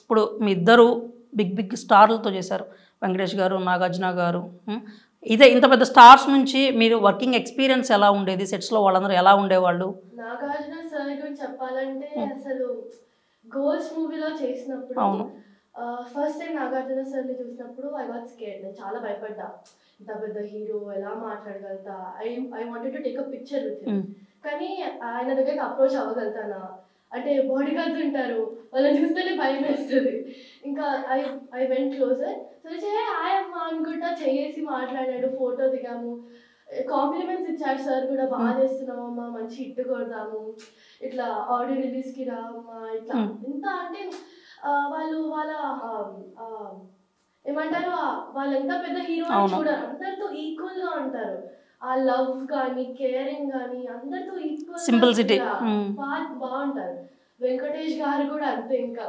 ఇప్పుడు మీ ఇద్దరు big big స్టార్లతో చేశారు, వెంకటేష్ గారు, నాగార్జున గారు. ఇదే ఇంత పెద్ద స్టార్స్ నుంచి మీరు వర్కింగ్ ఎక్స్పీరియన్స్ ఎలా ఉండేది? సెట్స్లో వాళ్ళందరూ ఎలా ఉండేవాళ్ళు? నాగార్జున సార్ గురించి చెప్పాలంటే అసలు గోల్స్ మూవీలో చేసినప్పుడు ఫస్ట్ టైం నాగార్జున సార్ని చూసినప్పుడు ఐ వాజ్ స్కేర్డ్. నేను చాలా భయపడ్డా, ఇంత పెద్ద హీరో ఎలా మాట్లాడగలుగుతా. I wanted to take a picture with him. కానీ ఆయన దగ్గరికి అప్రోచ్ అవ్వగలుగుతానా అంటే బాడీ గార్డ్స్ ఉంటారు, వాళ్ళని చూస్తేనే భయం వేస్తుంది. ఇంకా I went closer. So hi అమ్మ అనుకుంటా చేసి మాట్లాడాడు, ఫోటో దిగాము, కాంప్లిమెంట్స్ ఇచ్చాడు సార్ కూడా. బాగా చేస్తున్నావు అమ్మా, మంచి హిట్ కొడదాము, ఇట్లా ఆడియో రిలీజ్కి రా అమ్మా, ఇట్లా ఇంత అంటే వాళ్ళు వాళ్ళ ఏమంటారు, వాళ్ళు ఎంత పెద్ద హీరో అని చూడరు, అందరితో ఈక్వల్ గా ఉంటారు. ఆ లవ్ కానీ కేరింగ్ కానీ అందరితో ఈక్వల్, సింప్లిసిటీ బాగుంటారు. వెంకటేష్ గారు కూడా అంతే. ఇంకా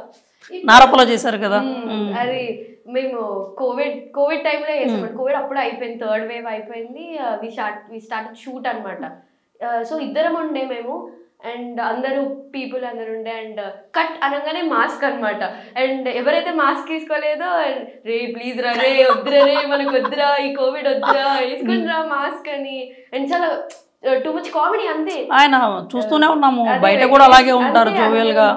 నారప్పలో చేశారు కదా అది. మేము కోవిడ్ టైంలో చేసాం. కోవిడ్ అప్పుడు అయిపోయింది, థర్డ్ వేవ్ అయిపోయింది. వి స్టార్ట్ షూట్ అనమాట. సో ఇద్దరం ఉండే మేము, అండ్ అందరూ పీపుల్ అందరు ఉండే. అండ్ కట్ అనగానే మాస్క్ అనమాట. అండ్ ఎవరైతే మాస్క్ తీసుకోలేదో రే ప్లీజ్ రా, రే వద్దురా, రే మనకు వద్దురా, ఈ కోవిడ్ వద్దురా, వేసుకునిరా మాస్క్ అని. అండ్ చాలా టూ మచ్ కామెడీ అంతే. ఆయన చూస్తూనే ఉన్నాము, బయట కూడా అలాగే ఉంటారు జోవియల్ గా.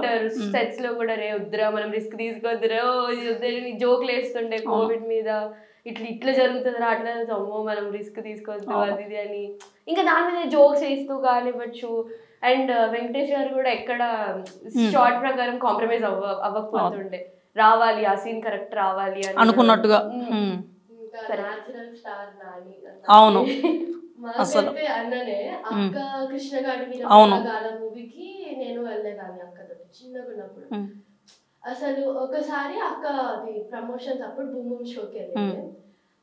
సెట్స్ లో కూడా రే వద్దురా, మనం రిస్క్ తీసుకోవద్దురా, జోక్లు వేస్తుండే కోవిడ్ మీద. ఇట్లా జరుగుతుందిరా, అట్లా అమ్మో మనం రిస్క్ తీసుకోవద్దు అది ఇది అని. ఇంకా దాని మీద జోక్స్ వేస్తూ కానివ్వచ్చు. అండ్ వెంకటేష్ గారు కూడా ఎక్కడ షార్ట్ ప్రకారం కాంప్రమైజ్ అవ్వకపోతుండే. రావాలి, ఆ సీన్ కరెక్ట్ రావాలి అని అనుకున్నట్టుగా. అవును మాకైతే అన్ననే అక్క కృష్ణ గారి మీద మూవీకి నేను వెళ్ళేదాన్ని అక్కతో చిన్నగా ఉన్నప్పుడు. అసలు ఒకసారి అక్క అది ప్రమోషన్స్ అప్పుడు బూమ్ బూమ్ షోకి వెళ్ళింది.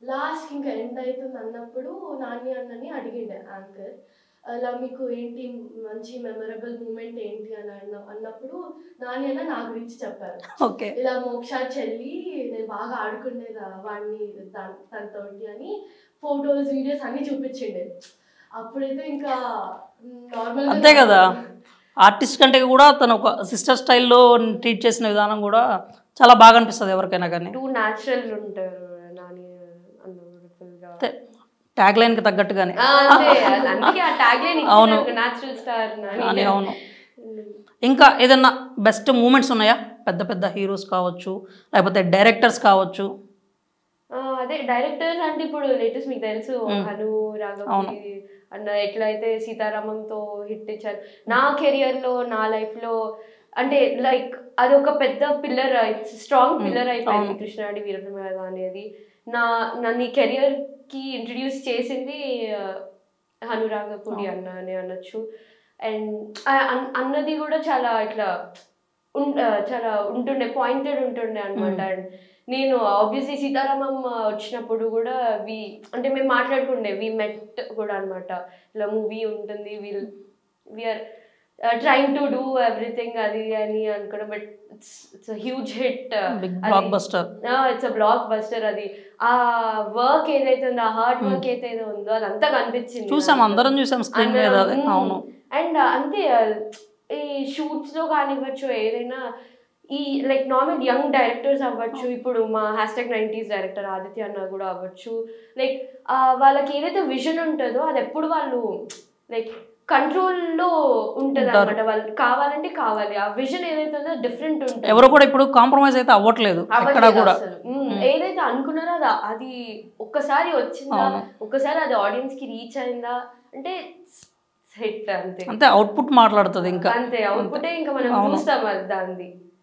లాస్ట్ ఇంకా ఎండ్ అవుతుంది అన్నప్పుడు నాని అన్నని అడిగిండే యాంకర్, అలా మీకు ఏంటి మంచి మెమరబుల్ మూమెంట్ ఏంటి అని అన్నప్పుడు నాని అన్న నా గురించి చెప్పారు. ఇలా మోక్ష చెల్లి నేను బాగా ఆడుకునేదా వాడిని తనతోటి అని ఫోటోస్ వీడియోస్ అన్ని చూపించిండే. అప్పుడైతే ఇంకా నార్మల్ అంతే కదా, ఆర్టిస్ట్ కంటే కూడా తను ఒక సిస్టర్ స్టైల్లో ట్రీట్ చేసిన విధానం కూడా చాలా బాగా అనిపిస్తుంది ఎవరికైనా. కానీ టూ న్యాచురల్ ఉంటారు నాని. ట్యాగ్ లైన్ కి తగ్గట్టుగానే. అవును. అవును. ఇంకా ఏదన్నా బెస్ట్ మూమెంట్స్ ఉన్నాయా? పెద్ద పెద్ద హీరోస్ కావచ్చు, లేకపోతే డైరెక్టర్స్ కావచ్చు. అదే డైరెక్టర్స్ అంటే ఇప్పుడు లేటెస్ట్ మీకు తెలుసు హను రాఘవపూడి అన్న ఎట్లయితే సీతారామంతో హిట్ ఇచ్చారు. నా కెరియర్లో నా లైఫ్లో అంటే లైక్ అది ఒక పెద్ద పిల్లర్, స్ట్రాంగ్ పిల్లర్ అయిపోయింది కృష్ణాడి వీరప్రసాద్ అనేది. నన్ను ఈ కెరియర్కి ఇంట్రడ్యూస్ చేసింది హను రాఘవపూడి అన్న అని అనొచ్చు. అండ్ అన్నది కూడా చాలా ఇట్లా చాలా ఉంటుండే, పాయింటెడ్ ఉంటుండే అనమాట. అండ్ నేను ఆబ్వియస్లీ సీతారామం వచ్చినప్పుడు కూడా అంటే మేము మాట్లాడుకుండే, వి మెట్ కూడా అనమాట. ఇలా మూవీ ఉంటుంది, we're trying to do everything అది అని అనుకోవడం. But it's huge hit, it's a blockbuster. అది ఆ వర్క్ ఏదైతే ఉందో, ఆ హార్డ్ వర్క్ ఏదైతే ఉందో అదంతా కనిపించింది. అండ్ అంతే ఈ షూట్స్ లో కానివ్వచ్చు, ఏదైనా ఈ లైక్ నార్మల్ యంగ్ డైరెక్టర్స్ అవ్వచ్చు, ఇప్పుడు మా #90s డైరెక్టర్ ఆదిత్య అన్న కూడా అవ్వచ్చు. లైక్ వాళ్ళకి ఏదైతే విజన్ ఉంటుందో అది ఎప్పుడు వాళ్ళు లైక్ కంట్రోల్లో ఉంటుంది అనమాట. వాళ్ళు కావాలంటే కావాలి, ఆ విజన్ ఏదైతే ఉందో డిఫరెంట్ ఉంటుంది. ఎవరు కూడా ఇప్పుడు కాంప్రమైజ్ అయితే అవ్వట్లేదు. ఏదైతే అనుకున్నారో అది ఒక్కసారి వచ్చిందా, ఒక్కసారి అది ఆడియన్స్ కి రీచ్ అయిందా అంటే హిట్. అంతే అవుట్పుట్ మాట్లాడుతుంది. ఇంకా అంతే అవుట్పుటే ఇంకా మనం చూస్తాం దాన్ని.